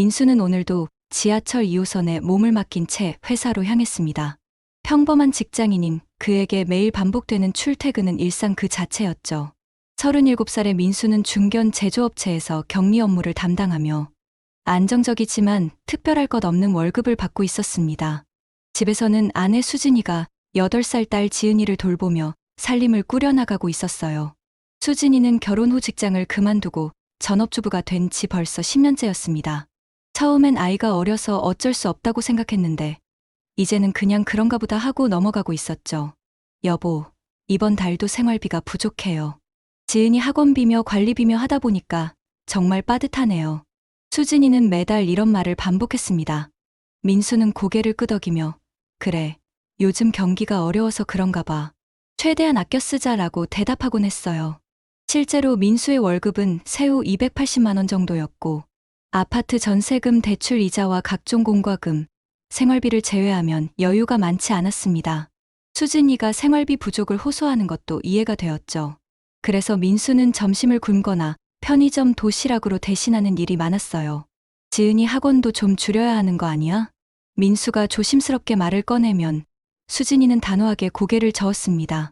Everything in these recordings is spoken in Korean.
민수는 오늘도 지하철 2호선에 몸을 맡긴 채 회사로 향했습니다. 평범한 직장인인 그에게 매일 반복되는 출퇴근은 일상 그 자체였죠. 37살의 민수는 중견 제조업체에서 격리 업무를 담당하며 안정적이지만 특별할 것 없는 월급을 받고 있었습니다. 집에서는 아내 수진이가 8살 딸 지은이를 돌보며 살림을 꾸려나가고 있었어요. 수진이는 결혼 후 직장을 그만두고 전업주부가 된 지 벌써 10년째였습니다. 처음엔 아이가 어려서 어쩔 수 없다고 생각했는데 이제는 그냥 그런가 보다 하고 넘어가고 있었죠. 여보, 이번 달도 생활비가 부족해요. 지은이 학원비며 관리비며 하다 보니까 정말 빠듯하네요. 수진이는 매달 이런 말을 반복했습니다. 민수는 고개를 끄덕이며 그래, 요즘 경기가 어려워서 그런가 봐. 최대한 아껴 쓰자라고 대답하곤 했어요. 실제로 민수의 월급은 세후 280만 원 정도였고 아파트 전세금 대출 이자와 각종 공과금, 생활비를 제외하면 여유가 많지 않았습니다. 수진이가 생활비 부족을 호소하는 것도 이해가 되었죠. 그래서 민수는 점심을 굶거나 편의점 도시락으로 대신하는 일이 많았어요. 지은이 학원도 좀 줄여야 하는 거 아니야? 민수가 조심스럽게 말을 꺼내면 수진이는 단호하게 고개를 저었습니다.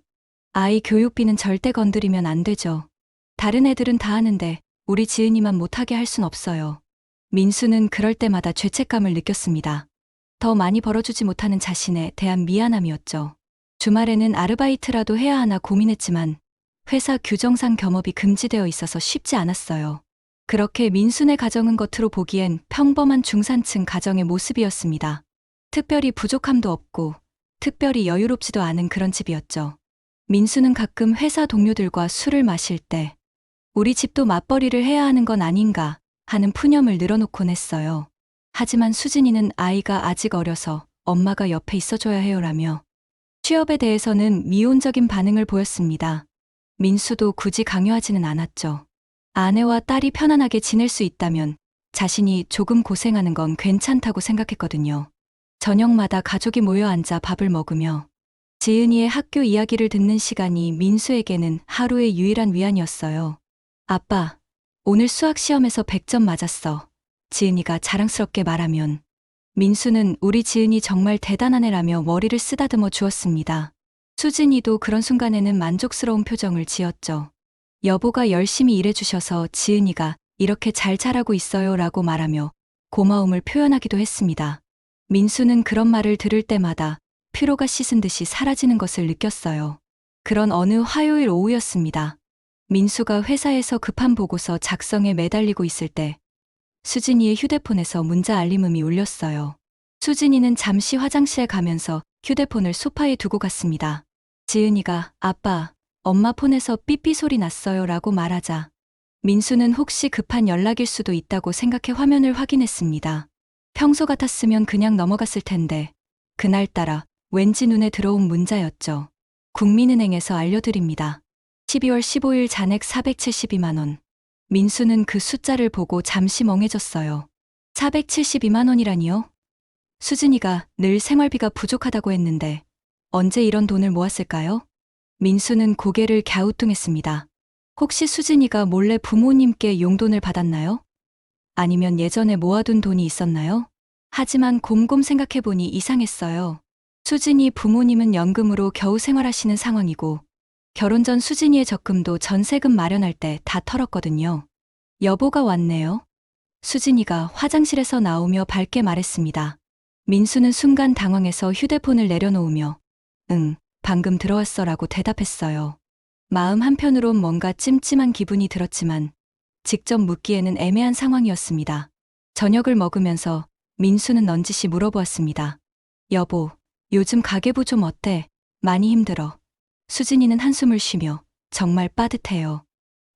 아이 교육비는 절대 건드리면 안 되죠. 다른 애들은 다 하는데 우리 지은이만 못하게 할 순 없어요. 민수는 그럴 때마다 죄책감을 느꼈습니다. 더 많이 벌어주지 못하는 자신에 대한 미안함이었죠. 주말에는 아르바이트라도 해야 하나 고민했지만 회사 규정상 겸업이 금지되어 있어서 쉽지 않았어요. 그렇게 민수네 가정은 겉으로 보기엔 평범한 중산층 가정의 모습이었습니다. 특별히 부족함도 없고 특별히 여유롭지도 않은 그런 집이었죠. 민수는 가끔 회사 동료들과 술을 마실 때 우리 집도 맞벌이를 해야 하는 건 아닌가 하는 푸념을 늘어놓곤 했어요. 하지만 수진이는 아이가 아직 어려서 엄마가 옆에 있어줘야 해요라며 취업에 대해서는 미온적인 반응을 보였습니다. 민수도 굳이 강요하지는 않았죠. 아내와 딸이 편안하게 지낼 수 있다면 자신이 조금 고생하는 건 괜찮다고 생각했거든요. 저녁마다 가족이 모여 앉아 밥을 먹으며 지은이의 학교 이야기를 듣는 시간이 민수에게는 하루의 유일한 위안이었어요. 아빠, 오늘 수학 시험에서 100점 맞았어. 지은이가 자랑스럽게 말하면 민수는 우리 지은이 정말 대단한 애라며 머리를 쓰다듬어 주었습니다. 수진이도 그런 순간에는 만족스러운 표정을 지었죠. 여보가 열심히 일해주셔서 지은이가 이렇게 잘 자라고 있어요 라고 말하며 고마움을 표현하기도 했습니다. 민수는 그런 말을 들을 때마다 피로가 씻은 듯이 사라지는 것을 느꼈어요. 그런 어느 화요일 오후였습니다. 민수가 회사에서 급한 보고서 작성에 매달리고 있을 때 수진이의 휴대폰에서 문자 알림음이 울렸어요. 수진이는 잠시 화장실에 가면서 휴대폰을 소파에 두고 갔습니다. 지은이가 아빠, 엄마 폰에서 삐삐 소리 났어요 라고 말하자 민수는 혹시 급한 연락일 수도 있다고 생각해 화면을 확인했습니다. 평소 같았으면 그냥 넘어갔을 텐데 그날따라 왠지 눈에 들어온 문자였죠. 국민은행에서 알려드립니다. 12월 15일 잔액 472만 원. 민수는 그 숫자를 보고 잠시 멍해졌어요. 472만 원이라니요? 수진이가 늘 생활비가 부족하다고 했는데 언제 이런 돈을 모았을까요? 민수는 고개를 갸우뚱했습니다. 혹시 수진이가 몰래 부모님께 용돈을 받았나요? 아니면 예전에 모아둔 돈이 있었나요? 하지만 곰곰 생각해보니 이상했어요. 수진이 부모님은 연금으로 겨우 생활하시는 상황이고 결혼 전 수진이의 적금도 전세금 마련할 때 다 털었거든요. 여보가 왔네요. 수진이가 화장실에서 나오며 밝게 말했습니다. 민수는 순간 당황해서 휴대폰을 내려놓으며 응, 방금 들어왔어라고 대답했어요. 마음 한편으론 뭔가 찜찜한 기분이 들었지만 직접 묻기에는 애매한 상황이었습니다. 저녁을 먹으면서 민수는 넌지시 물어보았습니다. 여보, 요즘 가계부 좀 어때? 많이 힘들어. 수진이는 한숨을 쉬며 정말 빠듯해요.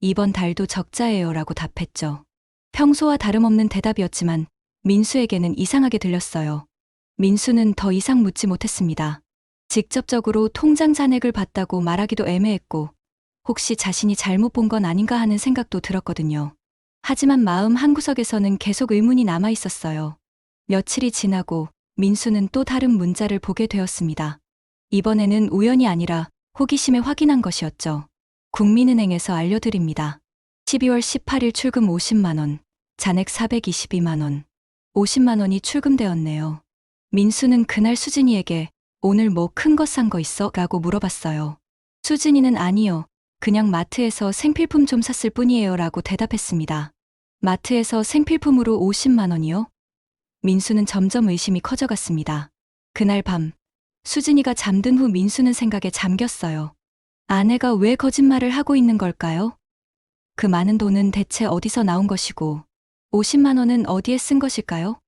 이번 달도 적자예요 라고 답했죠. 평소와 다름없는 대답이었지만 민수에게는 이상하게 들렸어요. 민수는 더 이상 묻지 못했습니다. 직접적으로 통장 잔액을 봤다고 말하기도 애매했고 혹시 자신이 잘못 본 건 아닌가 하는 생각도 들었거든요. 하지만 마음 한구석에서는 계속 의문이 남아 있었어요. 며칠이 지나고 민수는 또 다른 문자를 보게 되었습니다. 이번에는 우연이 아니라 호기심에 확인한 것이었죠. 국민은행에서 알려드립니다. 12월 18일 출금 50만 원, 잔액 422만 원. 50만 원이 출금되었네요. 민수는 그날 수진이에게 오늘 뭐 큰 거 산 거 있어? 라고 물어봤어요. 수진이는 아니요. 그냥 마트에서 생필품 좀 샀을 뿐이에요. 라고 대답했습니다. 마트에서 생필품으로 50만 원이요? 민수는 점점 의심이 커져갔습니다. 그날 밤, 수진이가 잠든 후 민수는 생각에 잠겼어요. 아내가 왜 거짓말을 하고 있는 걸까요? 그 많은 돈은 대체 어디서 나온 것이고, 50만 원은 어디에 쓴 것일까요?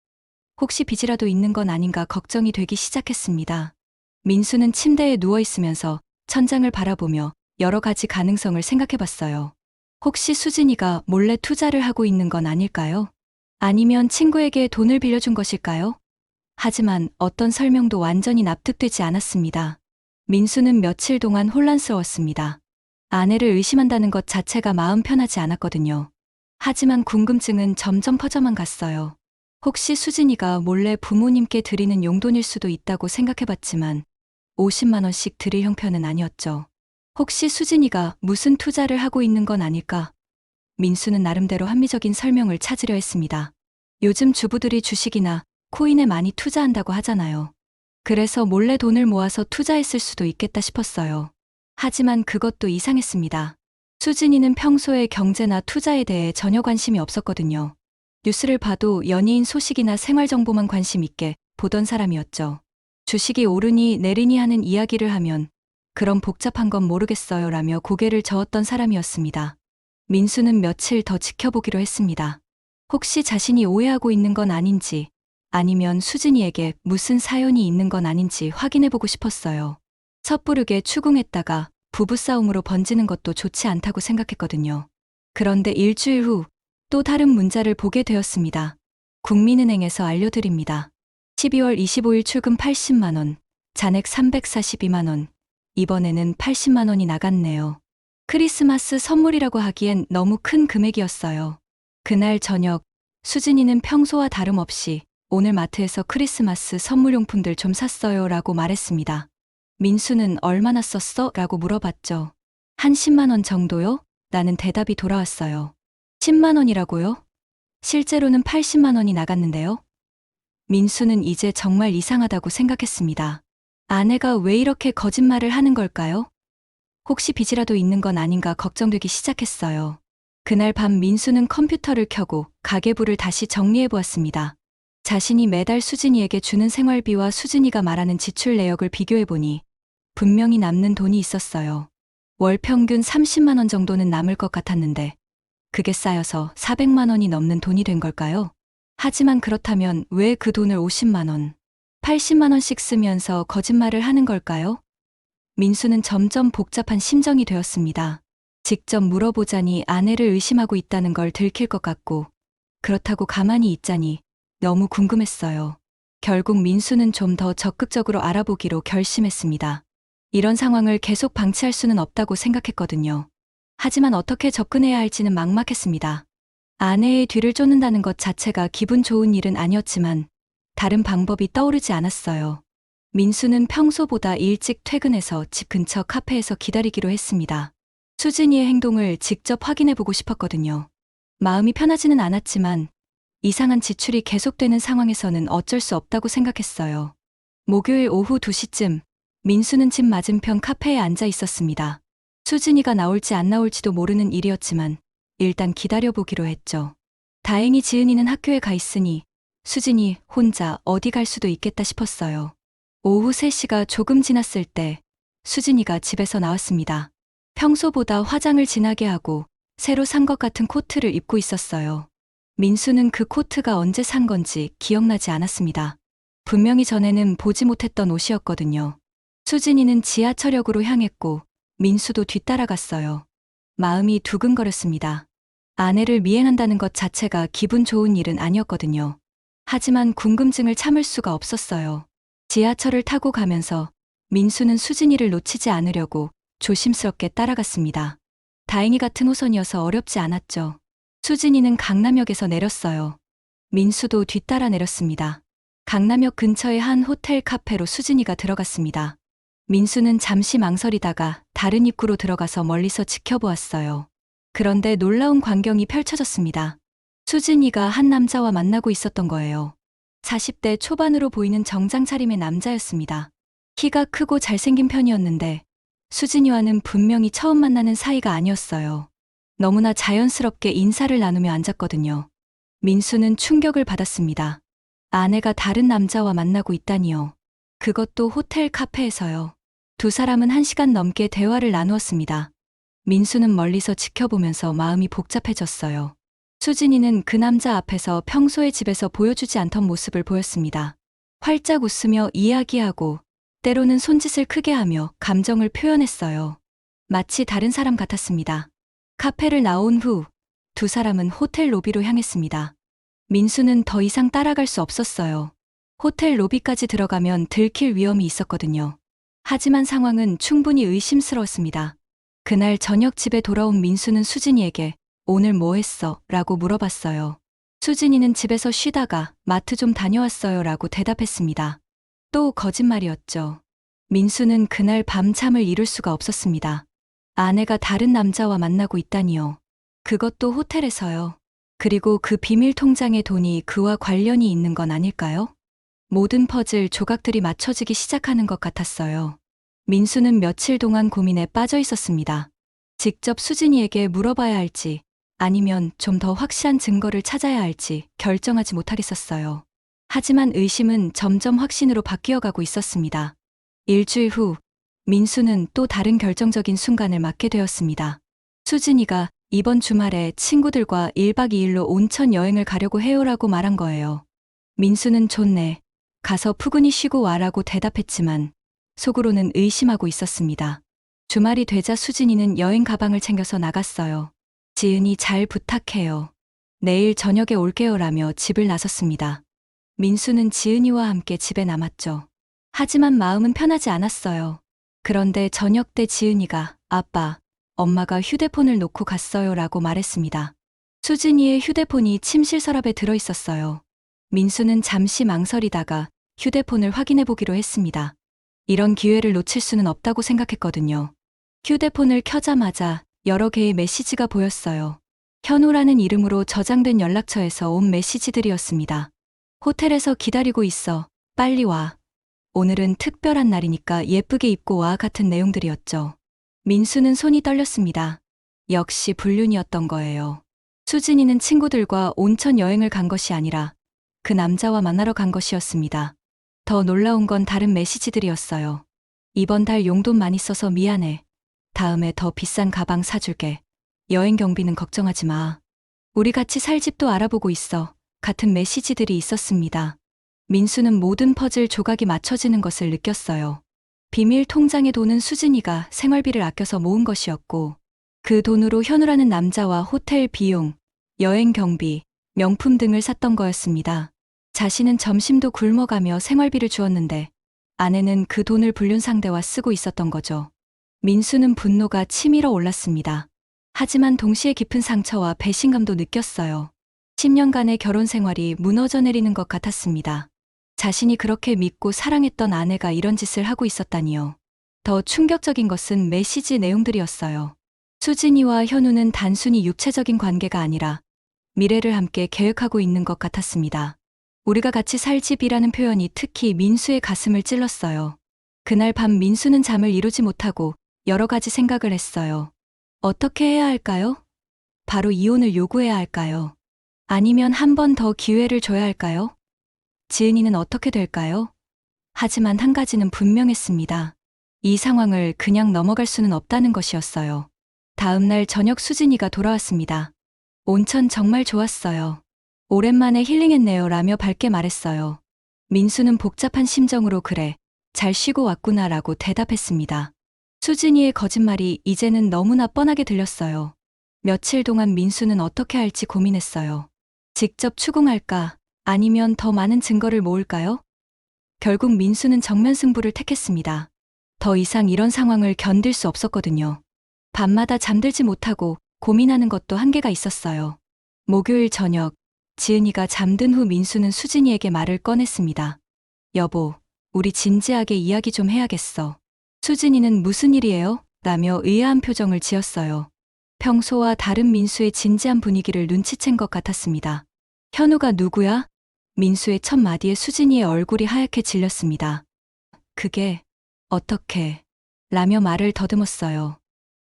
혹시 빚이라도 있는 건 아닌가 걱정이 되기 시작했습니다. 민수는 침대에 누워 있으면서 천장을 바라보며 여러 가지 가능성을 생각해봤어요. 혹시 수진이가 몰래 투자를 하고 있는 건 아닐까요? 아니면 친구에게 돈을 빌려준 것일까요? 하지만 어떤 설명도 완전히 납득되지 않았습니다. 민수는 며칠 동안 혼란스러웠습니다. 아내를 의심한다는 것 자체가 마음 편하지 않았거든요. 하지만 궁금증은 점점 퍼져만 갔어요. 혹시 수진이가 몰래 부모님께 드리는 용돈일 수도 있다고 생각해봤지만 50만 원씩 드릴 형편은 아니었죠. 혹시 수진이가 무슨 투자를 하고 있는 건 아닐까? 민수는 나름대로 합리적인 설명을 찾으려 했습니다. 요즘 주부들이 주식이나 코인에 많이 투자한다고 하잖아요. 그래서 몰래 돈을 모아서 투자했을 수도 있겠다 싶었어요. 하지만 그것도 이상했습니다. 수진이는 평소에 경제나 투자에 대해 전혀 관심이 없었거든요. 뉴스를 봐도 연예인 소식이나 생활 정보만 관심 있게 보던 사람이었죠. 주식이 오르니 내리니 하는 이야기를 하면 그럼 복잡한 건 모르겠어요 라며 고개를 저었던 사람이었습니다. 민수는 며칠 더 지켜보기로 했습니다. 혹시 자신이 오해하고 있는 건 아닌지 아니면 수진이에게 무슨 사연이 있는 건 아닌지 확인해보고 싶었어요. 섣부르게 추궁했다가 부부싸움으로 번지는 것도 좋지 않다고 생각했거든요. 그런데 일주일 후 또 다른 문자를 보게 되었습니다. 국민은행에서 알려드립니다. 12월 25일 출금 80만 원, 잔액 342만 원, 이번에는 80만 원이 나갔네요. 크리스마스 선물이라고 하기엔 너무 큰 금액이었어요. 그날 저녁, 수진이는 평소와 다름없이 오늘 마트에서 크리스마스 선물용품들 좀 샀어요 라고 말했습니다. 민수는 얼마나 썼어? 라고 물어봤죠. 한 10만 원 정도요? 라는 대답이 돌아왔어요. 10만 원이라고요? 실제로는 80만 원이 나갔는데요. 민수는 이제 정말 이상하다고 생각했습니다. 아내가 왜 이렇게 거짓말을 하는 걸까요? 혹시 빚이라도 있는 건 아닌가 걱정되기 시작했어요. 그날 밤 민수는 컴퓨터를 켜고 가계부를 다시 정리해 보았습니다. 자신이 매달 수진이에게 주는 생활비와 수진이가 말하는 지출 내역을 비교해 보니 분명히 남는 돈이 있었어요. 월 평균 30만 원 정도는 남을 것 같았는데 그게 쌓여서 400만 원이 넘는 돈이 된 걸까요? 하지만 그렇다면 왜 그 돈을 50만 원, 80만 원씩 쓰면서 거짓말을 하는 걸까요? 민수는 점점 복잡한 심정이 되었습니다. 직접 물어보자니 아내를 의심하고 있다는 걸 들킬 것 같고 그렇다고 가만히 있자니 너무 궁금했어요. 결국 민수는 좀 더 적극적으로 알아보기로 결심했습니다. 이런 상황을 계속 방치할 수는 없다고 생각했거든요. 하지만 어떻게 접근해야 할지는 막막했습니다. 아내의 뒤를 쫓는다는 것 자체가 기분 좋은 일은 아니었지만 다른 방법이 떠오르지 않았어요. 민수는 평소보다 일찍 퇴근해서 집 근처 카페에서 기다리기로 했습니다. 수진이의 행동을 직접 확인해보고 싶었거든요. 마음이 편하지는 않았지만 이상한 지출이 계속되는 상황에서는 어쩔 수 없다고 생각했어요. 목요일 오후 2시쯤 민수는 집 맞은편 카페에 앉아 있었습니다. 수진이가 나올지 안 나올지도 모르는 일이었지만 일단 기다려보기로 했죠. 다행히 지은이는 학교에 가 있으니 수진이 혼자 어디 갈 수도 있겠다 싶었어요. 오후 3시가 조금 지났을 때 수진이가 집에서 나왔습니다. 평소보다 화장을 진하게 하고 새로 산 것 같은 코트를 입고 있었어요. 민수는 그 코트가 언제 산 건지 기억나지 않았습니다. 분명히 전에는 보지 못했던 옷이었거든요. 수진이는 지하철역으로 향했고 민수도 뒤따라갔어요. 마음이 두근거렸습니다. 아내를 미행한다는 것 자체가 기분 좋은 일은 아니었거든요. 하지만 궁금증을 참을 수가 없었어요. 지하철을 타고 가면서 민수는 수진이를 놓치지 않으려고 조심스럽게 따라갔습니다. 다행히 같은 호선이어서 어렵지 않았죠. 수진이는 강남역에서 내렸어요. 민수도 뒤따라 내렸습니다. 강남역 근처의 한 호텔 카페로 수진이가 들어갔습니다. 민수는 잠시 망설이다가 다른 입구로 들어가서 멀리서 지켜보았어요. 그런데 놀라운 광경이 펼쳐졌습니다. 수진이가 한 남자와 만나고 있었던 거예요. 40대 초반으로 보이는 정장 차림의 남자였습니다. 키가 크고 잘생긴 편이었는데 수진이와는 분명히 처음 만나는 사이가 아니었어요. 너무나 자연스럽게 인사를 나누며 앉았거든요. 민수는 충격을 받았습니다. 아내가 다른 남자와 만나고 있다니요. 그것도 호텔 카페에서요. 두 사람은 1시간 넘게 대화를 나누었습니다. 민수는 멀리서 지켜보면서 마음이 복잡해졌어요. 수진이는 그 남자 앞에서 평소에 집에서 보여주지 않던 모습을 보였습니다. 활짝 웃으며 이야기하고 때로는 손짓을 크게 하며 감정을 표현했어요. 마치 다른 사람 같았습니다. 카페를 나온 후 두 사람은 호텔 로비로 향했습니다. 민수는 더 이상 따라갈 수 없었어요. 호텔 로비까지 들어가면 들킬 위험이 있었거든요. 하지만 상황은 충분히 의심스러웠습니다. 그날 저녁 집에 돌아온 민수는 수진이에게 오늘 뭐 했어? 라고 물어봤어요. 수진이는 집에서 쉬다가 마트 좀 다녀왔어요 라고 대답했습니다. 또 거짓말이었죠. 민수는 그날 밤잠을 이룰 수가 없었습니다. 아내가 다른 남자와 만나고 있다니요. 그것도 호텔에서요. 그리고 그 비밀 통장의 돈이 그와 관련이 있는 건 아닐까요? 모든 퍼즐 조각들이 맞춰지기 시작하는 것 같았어요. 민수는 며칠 동안 고민에 빠져 있었습니다. 직접 수진이에게 물어봐야 할지 아니면 좀 더 확실한 증거를 찾아야 할지 결정하지 못하겠었어요. 하지만 의심은 점점 확신으로 바뀌어가고 있었습니다. 일주일 후 민수는 또 다른 결정적인 순간을 맞게 되었습니다. 수진이가 이번 주말에 친구들과 1박 2일로 온천 여행을 가려고 해요라고 말한 거예요. 민수는 좋네. 가서 푸근히 쉬고 와라고 대답했지만 속으로는 의심하고 있었습니다. 주말이 되자 수진이는 여행 가방을 챙겨서 나갔어요. 지은이 잘 부탁해요. 내일 저녁에 올게요라며 집을 나섰습니다. 민수는 지은이와 함께 집에 남았죠. 하지만 마음은 편하지 않았어요. 그런데 저녁 때 지은이가 아빠, 엄마가 휴대폰을 놓고 갔어요 라고 말했습니다. 수진이의 휴대폰이 침실 서랍에 들어 있었어요. 민수는 잠시 망설이다가 휴대폰을 확인해 보기로 했습니다. 이런 기회를 놓칠 수는 없다고 생각했거든요. 휴대폰을 켜자마자 여러 개의 메시지가 보였어요. 현우라는 이름으로 저장된 연락처에서 온 메시지들이었습니다. 호텔에서 기다리고 있어. 빨리 와. 오늘은 특별한 날이니까 예쁘게 입고 와 같은 내용들이었죠. 민수는 손이 떨렸습니다. 역시 불륜이었던 거예요. 수진이는 친구들과 온천 여행을 간 것이 아니라 그 남자와 만나러 간 것이었습니다. 더 놀라운 건 다른 메시지들이었어요. 이번 달 용돈 많이 써서 미안해. 다음에 더 비싼 가방 사줄게. 여행 경비는 걱정하지 마. 우리 같이 살 집도 알아보고 있어. 같은 메시지들이 있었습니다. 민수는 모든 퍼즐 조각이 맞춰지는 것을 느꼈어요. 비밀 통장에 돈은 수진이가 생활비를 아껴서 모은 것이었고 그 돈으로 현우라는 남자와 호텔 비용, 여행 경비, 명품 등을 샀던 거였습니다. 자신은 점심도 굶어가며 생활비를 주었는데 아내는 그 돈을 불륜 상대와 쓰고 있었던 거죠. 민수는 분노가 치밀어 올랐습니다. 하지만 동시에 깊은 상처와 배신감도 느꼈어요. 10년간의 결혼 생활이 무너져 내리는 것 같았습니다. 자신이 그렇게 믿고 사랑했던 아내가 이런 짓을 하고 있었다니요. 더 충격적인 것은 메시지 내용들이었어요. 수진이와 현우는 단순히 육체적인 관계가 아니라 미래를 함께 계획하고 있는 것 같았습니다. 우리가 같이 살 집이라는 표현이 특히 민수의 가슴을 찔렀어요. 그날 밤 민수는 잠을 이루지 못하고 여러 가지 생각을 했어요. 어떻게 해야 할까요? 바로 이혼을 요구해야 할까요? 아니면 한 번 더 기회를 줘야 할까요? 지은이는 어떻게 될까요? 하지만 한 가지는 분명했습니다. 이 상황을 그냥 넘어갈 수는 없다는 것이었어요. 다음 날 저녁 수진이가 돌아왔습니다. 온천 정말 좋았어요. 오랜만에 힐링했네요 라며 밝게 말했어요. 민수는 복잡한 심정으로 그래, 잘 쉬고 왔구나 라고 대답했습니다. 수진이의 거짓말이 이제는 너무나 뻔하게 들렸어요. 며칠 동안 민수는 어떻게 할지 고민했어요. 직접 추궁할까? 아니면 더 많은 증거를 모을까요? 결국 민수는 정면 승부를 택했습니다. 더 이상 이런 상황을 견딜 수 없었거든요. 밤마다 잠들지 못하고 고민하는 것도 한계가 있었어요. 목요일 저녁, 지은이가 잠든 후 민수는 수진이에게 말을 꺼냈습니다. 여보, 우리 진지하게 이야기 좀 해야겠어. 수진이는 무슨 일이에요? 라며 의아한 표정을 지었어요. 평소와 다른 민수의 진지한 분위기를 눈치챈 것 같았습니다. 현우가 누구야? 민수의 첫 마디에 수진이의 얼굴이 하얗게 질렸습니다. 그게 어떻게? 라며 말을 더듬었어요.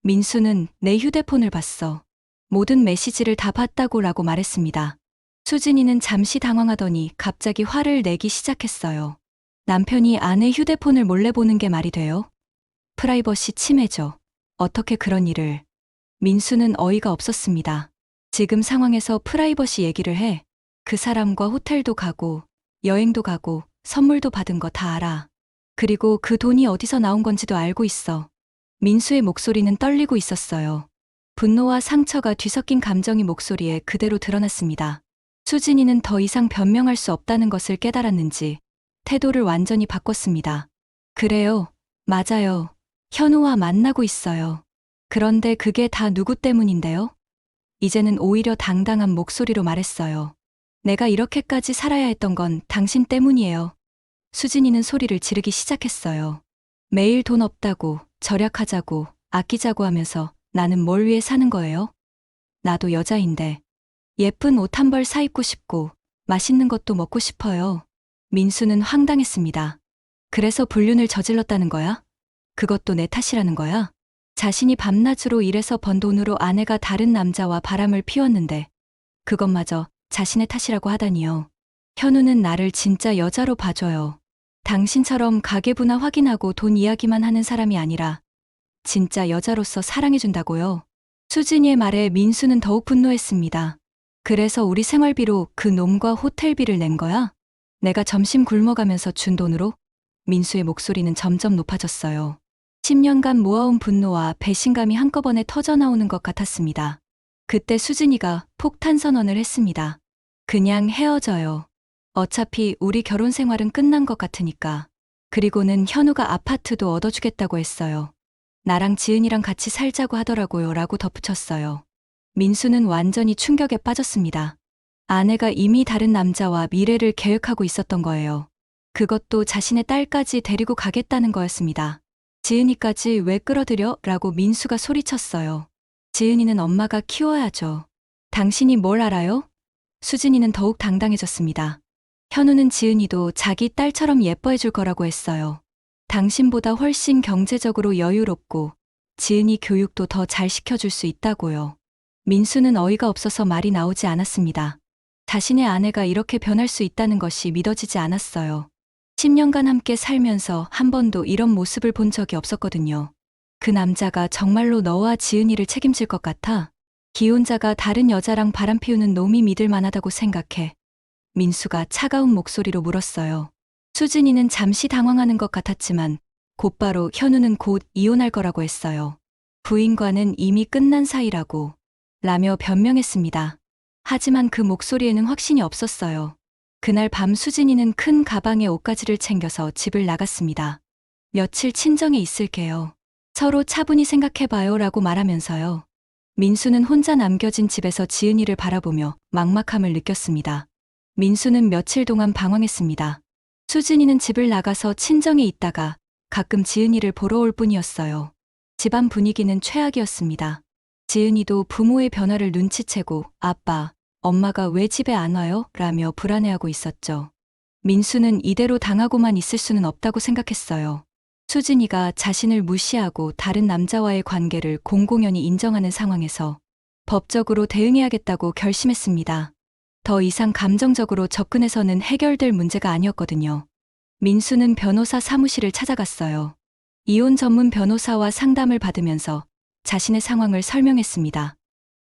민수는 내 휴대폰을 봤어. 모든 메시지를 다 봤다고 라고 말했습니다. 수진이는 잠시 당황하더니 갑자기 화를 내기 시작했어요. 남편이 아내 휴대폰을 몰래 보는 게 말이 돼요? 프라이버시 침해죠. 어떻게 그런 일을. 민수는 어이가 없었습니다. 지금 상황에서 프라이버시 얘기를 해. 그 사람과 호텔도 가고 여행도 가고 선물도 받은 거 다 알아. 그리고 그 돈이 어디서 나온 건지도 알고 있어. 민수의 목소리는 떨리고 있었어요. 분노와 상처가 뒤섞인 감정이 목소리에 그대로 드러났습니다. 수진이는 더 이상 변명할 수 없다는 것을 깨달았는지 태도를 완전히 바꿨습니다. 그래요. 맞아요. 현우와 만나고 있어요. 그런데 그게 다 누구 때문인데요? 이제는 오히려 당당한 목소리로 말했어요. 내가 이렇게까지 살아야 했던 건 당신 때문이에요. 수진이는 소리를 지르기 시작했어요. 매일 돈 없다고, 절약하자고, 아끼자고 하면서 나는 뭘 위해 사는 거예요? 나도 여자인데. 예쁜 옷 한 벌 사입고 싶고, 맛있는 것도 먹고 싶어요. 민수는 황당했습니다. 그래서 불륜을 저질렀다는 거야? 그것도 내 탓이라는 거야? 자신이 밤낮으로 일해서 번 돈으로 아내가 다른 남자와 바람을 피웠는데 그것마저 자신의 탓이라고 하다니요. 현우는 나를 진짜 여자로 봐줘요. 당신처럼 가계부나 확인하고 돈 이야기만 하는 사람이 아니라 진짜 여자로서 사랑해준다고요. 수진이의 말에 민수는 더욱 분노했습니다. 그래서 우리 생활비로 그 놈과 호텔비를 낸 거야? 내가 점심 굶어가면서 준 돈으로? 민수의 목소리는 점점 높아졌어요. 10년간 모아온 분노와 배신감이 한꺼번에 터져나오는 것 같았습니다. 그때 수진이가 폭탄 선언을 했습니다. 그냥 헤어져요. 어차피 우리 결혼 생활은 끝난 것 같으니까. 그리고는 현우가 아파트도 얻어주겠다고 했어요. 나랑 지은이랑 같이 살자고 하더라고요 라고 덧붙였어요. 민수는 완전히 충격에 빠졌습니다. 아내가 이미 다른 남자와 미래를 계획하고 있었던 거예요. 그것도 자신의 딸까지 데리고 가겠다는 거였습니다. 지은이까지 왜 끌어들여? 라고 민수가 소리쳤어요. 지은이는 엄마가 키워야죠. 당신이 뭘 알아요? 수진이는 더욱 당당해졌습니다. 현우는 지은이도 자기 딸처럼 예뻐해 줄 거라고 했어요. 당신보다 훨씬 경제적으로 여유롭고 지은이 교육도 더 잘 시켜줄 수 있다고요. 민수는 어이가 없어서 말이 나오지 않았습니다. 자신의 아내가 이렇게 변할 수 있다는 것이 믿어지지 않았어요. 10년간 함께 살면서 한 번도 이런 모습을 본 적이 없었거든요. 그 남자가 정말로 너와 지은이를 책임질 것 같아? 기혼자가 다른 여자랑 바람 피우는 놈이 믿을 만하다고 생각해. 민수가 차가운 목소리로 물었어요. 수진이는 잠시 당황하는 것 같았지만 곧바로 현우는 곧 이혼할 거라고 했어요. 부인과는 이미 끝난 사이라고 라며 변명했습니다. 하지만 그 목소리에는 확신이 없었어요. 그날 밤 수진이는 큰 가방에 옷가지를 챙겨서 집을 나갔습니다. 며칠 친정에 있을게요. 서로 차분히 생각해봐요 라고 말하면서요. 민수는 혼자 남겨진 집에서 지은이를 바라보며 막막함을 느꼈습니다. 민수는 며칠 동안 방황했습니다. 수진이는 집을 나가서 친정에 있다가 가끔 지은이를 보러 올 뿐이었어요. 집안 분위기는 최악이었습니다. 지은이도 부모의 변화를 눈치채고 아빠, 엄마가 왜 집에 안 와요? 라며 불안해하고 있었죠. 민수는 이대로 당하고만 있을 수는 없다고 생각했어요. 수진이가 자신을 무시하고 다른 남자와의 관계를 공공연히 인정하는 상황에서 법적으로 대응해야겠다고 결심했습니다. 더 이상 감정적으로 접근해서는 해결될 문제가 아니었거든요. 민수는 변호사 사무실을 찾아갔어요. 이혼 전문 변호사와 상담을 받으면서 자신의 상황을 설명했습니다.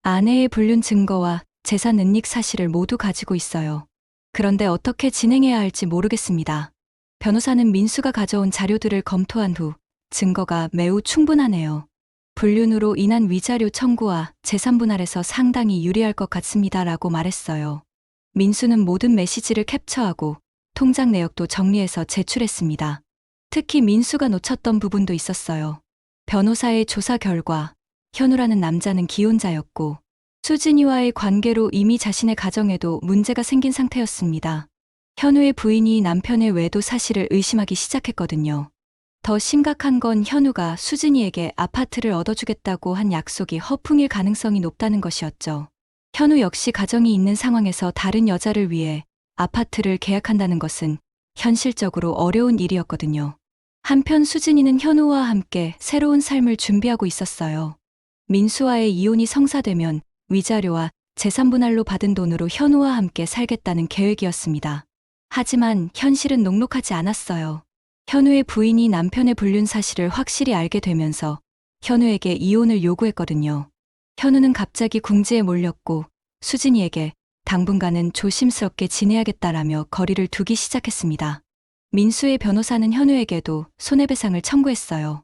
아내의 불륜 증거와 재산 은닉 사실을 모두 가지고 있어요. 그런데 어떻게 진행해야 할지 모르겠습니다. 변호사는 민수가 가져온 자료들을 검토한 후 증거가 매우 충분하네요. 불륜으로 인한 위자료 청구와 재산 분할에서 상당히 유리할 것 같습니다. 라고 말했어요. 민수는 모든 메시지를 캡처하고 통장 내역도 정리해서 제출했습니다. 특히 민수가 놓쳤던 부분도 있었어요. 변호사의 조사 결과 현우라는 남자는 기혼자였고 수진이와의 관계로 이미 자신의 가정에도 문제가 생긴 상태였습니다. 현우의 부인이 남편의 외도 사실을 의심하기 시작했거든요. 더 심각한 건 현우가 수진이에게 아파트를 얻어주겠다고 한 약속이 허풍일 가능성이 높다는 것이었죠. 현우 역시 가정이 있는 상황에서 다른 여자를 위해 아파트를 계약한다는 것은 현실적으로 어려운 일이었거든요. 한편 수진이는 현우와 함께 새로운 삶을 준비하고 있었어요. 민수와의 이혼이 성사되면 위자료와 재산 분할로 받은 돈으로 현우와 함께 살겠다는 계획이었습니다. 하지만 현실은 녹록하지 않았어요. 현우의 부인이 남편의 불륜 사실을 확실히 알게 되면서 현우에게 이혼을 요구했거든요. 현우는 갑자기 궁지에 몰렸고 수진이에게 당분간은 조심스럽게 지내야겠다라며 거리를 두기 시작했습니다. 민수의 변호사는 현우에게도 손해배상을 청구했어요.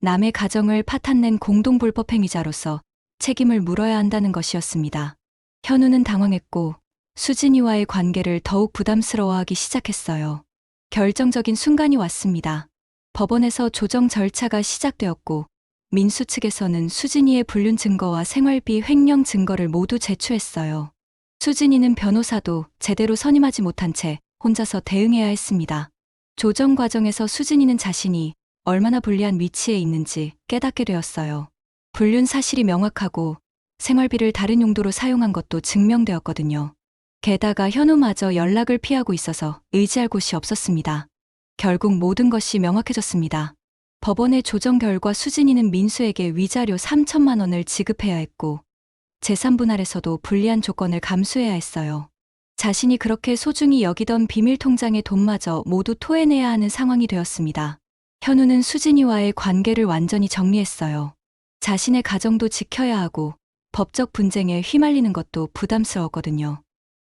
남의 가정을 파탄낸 공동불법행위자로서 책임을 물어야 한다는 것이었습니다. 현우는 당황했고 수진이와의 관계를 더욱 부담스러워하기 시작했어요. 결정적인 순간이 왔습니다. 법원에서 조정 절차가 시작되었고 민수 측에서는 수진이의 불륜 증거와 생활비 횡령 증거를 모두 제출했어요. 수진이는 변호사도 제대로 선임하지 못한 채 혼자서 대응해야 했습니다. 조정 과정에서 수진이는 자신이 얼마나 불리한 위치에 있는지 깨닫게 되었어요. 불륜 사실이 명확하고 생활비를 다른 용도로 사용한 것도 증명되었거든요. 게다가 현우마저 연락을 피하고 있어서 의지할 곳이 없었습니다. 결국 모든 것이 명확해졌습니다. 법원의 조정 결과 수진이는 민수에게 위자료 3천만 원을 지급해야 했고 재산 분할에서도 불리한 조건을 감수해야 했어요. 자신이 그렇게 소중히 여기던 비밀 통장의 돈마저 모두 토해내야 하는 상황이 되었습니다. 현우는 수진이와의 관계를 완전히 정리했어요. 자신의 가정도 지켜야 하고 법적 분쟁에 휘말리는 것도 부담스러웠거든요.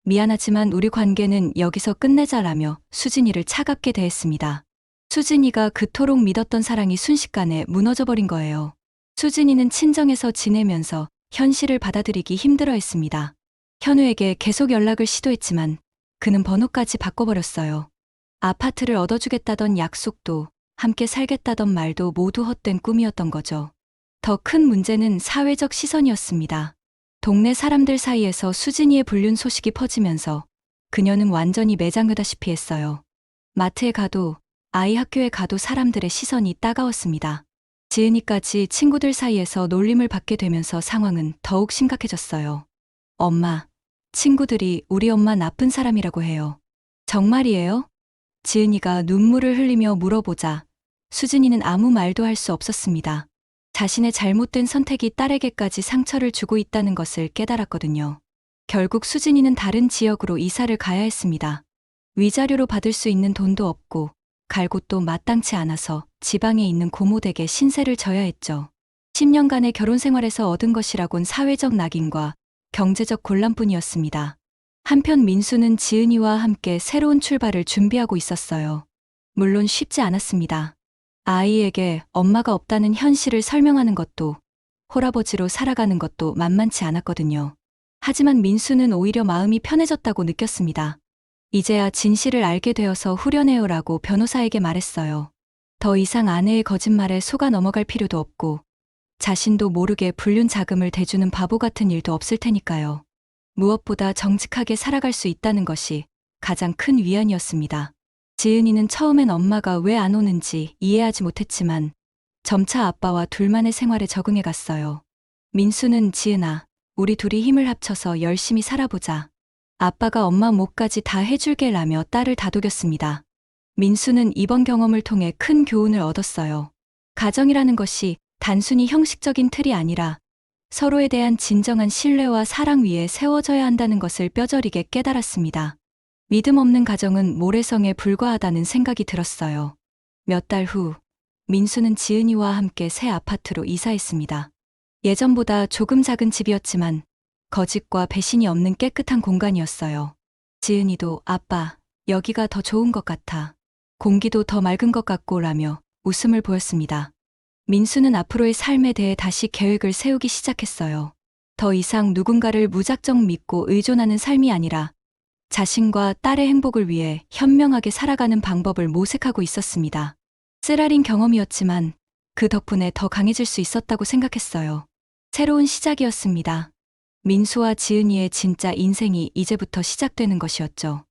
미안하지만 우리 관계는 여기서 끝내자라며 수진이를 차갑게 대했습니다. 수진이가 그토록 믿었던 사랑이 순식간에 무너져버린 거예요. 수진이는 친정에서 지내면서 현실을 받아들이기 힘들어했습니다. 현우에게 계속 연락을 시도했지만 그는 번호까지 바꿔버렸어요. 아파트를 얻어주겠다던 약속도 함께 살겠다던 말도 모두 헛된 꿈이었던 거죠. 더 큰 문제는 사회적 시선이었습니다. 동네 사람들 사이에서 수진이의 불륜 소식이 퍼지면서 그녀는 완전히 매장되다시피 했어요. 마트에 가도 아이 학교에 가도 사람들의 시선이 따가웠습니다. 지은이까지 친구들 사이에서 놀림을 받게 되면서 상황은 더욱 심각해졌어요. 엄마, 친구들이 우리 엄마 나쁜 사람이라고 해요. 정말이에요? 지은이가 눈물을 흘리며 물어보자 수진이는 아무 말도 할 수 없었습니다. 자신의 잘못된 선택이 딸에게까지 상처를 주고 있다는 것을 깨달았거든요. 결국 수진이는 다른 지역으로 이사를 가야 했습니다. 위자료로 받을 수 있는 돈도 없고 갈 곳도 마땅치 않아서 지방에 있는 고모댁에 신세를 져야 했죠. 10년간의 결혼 생활에서 얻은 것이라곤 사회적 낙인과 경제적 곤란뿐이었습니다. 한편 민수는 지은이와 함께 새로운 출발을 준비하고 있었어요. 물론 쉽지 않았습니다. 아이에게 엄마가 없다는 현실을 설명하는 것도 홀아버지로 살아가는 것도 만만치 않았거든요. 하지만 민수는 오히려 마음이 편해졌다고 느꼈습니다. 이제야 진실을 알게 되어서 후련해요라고 변호사에게 말했어요. 더 이상 아내의 거짓말에 속아 넘어갈 필요도 없고 자신도 모르게 불륜 자금을 대주는 바보 같은 일도 없을 테니까요. 무엇보다 정직하게 살아갈 수 있다는 것이 가장 큰 위안이었습니다. 지은이는 처음엔 엄마가 왜 안 오는지 이해하지 못했지만 점차 아빠와 둘만의 생활에 적응해 갔어요. 민수는 지은아, 우리 둘이 힘을 합쳐서 열심히 살아보자. 아빠가 엄마 몫까지 다 해줄게라며 딸을 다독였습니다. 민수는 이번 경험을 통해 큰 교훈을 얻었어요. 가정이라는 것이 단순히 형식적인 틀이 아니라 서로에 대한 진정한 신뢰와 사랑 위에 세워져야 한다는 것을 뼈저리게 깨달았습니다. 믿음 없는 가정은 모래성에 불과하다는 생각이 들었어요. 몇 달 후, 민수는 지은이와 함께 새 아파트로 이사했습니다. 예전보다 조금 작은 집이었지만 거짓과 배신이 없는 깨끗한 공간이었어요. 지은이도 아빠, 여기가 더 좋은 것 같아. 공기도 더 맑은 것 같고 라며 웃음을 보였습니다. 민수는 앞으로의 삶에 대해 다시 계획을 세우기 시작했어요. 더 이상 누군가를 무작정 믿고 의존하는 삶이 아니라 자신과 딸의 행복을 위해 현명하게 살아가는 방법을 모색하고 있었습니다. 쓰라린 경험이었지만 그 덕분에 더 강해질 수 있었다고 생각했어요. 새로운 시작이었습니다. 민수와 지은이의 진짜 인생이 이제부터 시작되는 것이었죠.